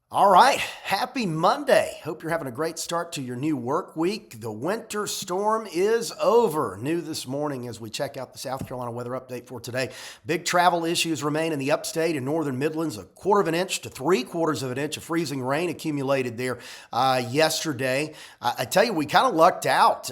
All right, happy Monday. Hope you're having a great start to your new work week. The winter storm is over. New this morning as we check out the South Carolina weather update for today. Big travel issues remain in the Upstate and northern Midlands. A quarter of an inch to 3/4 of an inch of freezing rain accumulated there yesterday. I tell you, we kind of lucked out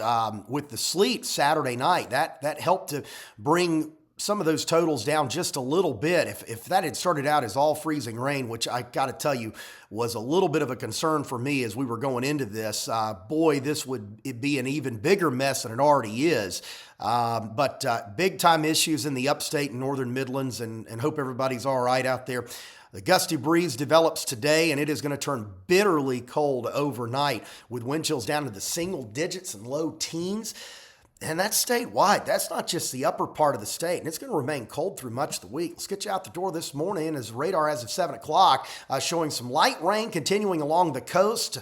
with the sleet Saturday night. That helped to bring some of those totals down just a little bit. If that had started out as all freezing rain, which I got to tell you was a little bit of a concern for me as we were going into this, boy, this would be an even bigger mess than it already is. But big time issues in the Upstate and northern Midlands, and hope everybody's all right out there. The gusty breeze develops today, and it is going to turn bitterly cold overnight with wind chills down to the single digits and low teens. And that's statewide. That's not just the upper part of the state. And it's going to remain cold through much of the week. Let's get you out the door this morning as radar as of 7 o'clock showing some light rain continuing along the coast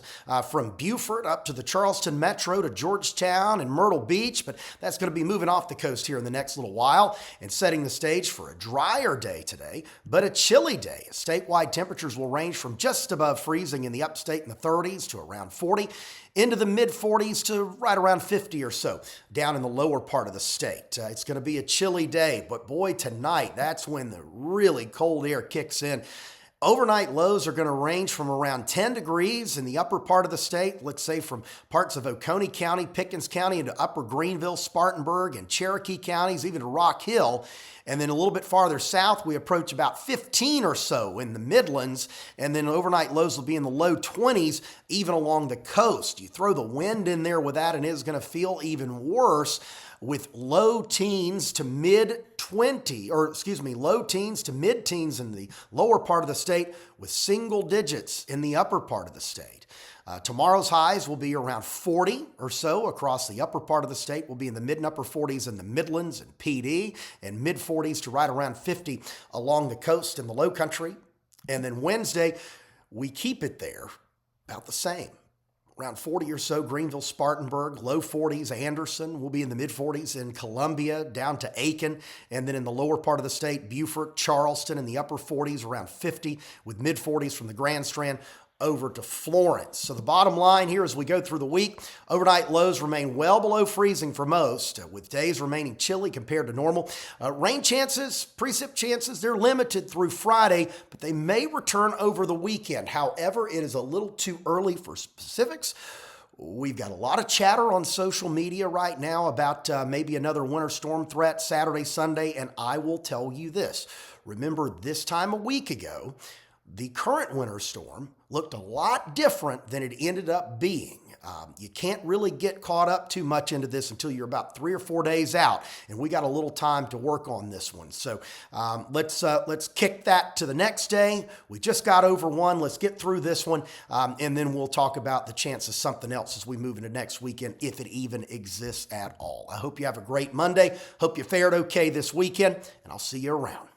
from Beaufort up to the Charleston Metro to Georgetown and Myrtle Beach. But that's going to be moving off the coast here in the next little while and setting the stage for a drier day today, but a chilly day. Statewide temperatures will range from just above freezing in the upstate in the 30s to around 40. Into the mid 40s to right around 50 or so down in the lower part of the state. It's going to be a chilly day, but boy, tonight, that's when the really cold air kicks in. Overnight lows are going to range from around 10 degrees in the upper part of the state, let's say from parts of Oconee County, Pickens County into upper Greenville, Spartanburg, and Cherokee counties, even to Rock Hill. And then a little bit farther south, we approach about 15 or so in the Midlands, and then overnight lows will be in the low 20s, even along the coast. You throw the wind in there with that, and it's going to feel even worse with low teens to low teens to mid-teens in the lower part of the state with single digits in the upper part of the state. Tomorrow's highs will be around 40 or so across the upper part of the state. We'll be in the mid and upper 40s in the Midlands and PD, and mid 40s to right around 50 along the coast in the low country. And then Wednesday, we keep it there about the same. Around 40 or so, Greenville, Spartanburg, low 40s, Anderson. We'll be in the mid 40s in Columbia, down to Aiken. And then in the lower part of the state, Beaufort, Charleston, in the upper 40s, around 50, with mid 40s from the Grand Strand over to Florence. So the bottom line here as we go through the week, overnight lows remain well below freezing for most, with days remaining chilly compared to normal. Rain chances, precip chances, they're limited through Friday, but they may return over the weekend. However, it is a little too early for specifics. We've got a lot of chatter on social media right now about maybe another winter storm threat Saturday, Sunday, and I will tell you this. Remember this time a week ago, the current winter storm looked a lot different than it ended up being. You can't really get caught up too much into this until you're about 3 or 4 days out, and we got a little time to work on this one. So let's kick that to the next day. We just got over one. Let's get through this one, and then we'll talk about the chance of something else as we move into next weekend, if it even exists at all. I hope you have a great Monday. Hope you fared okay this weekend, and I'll see you around.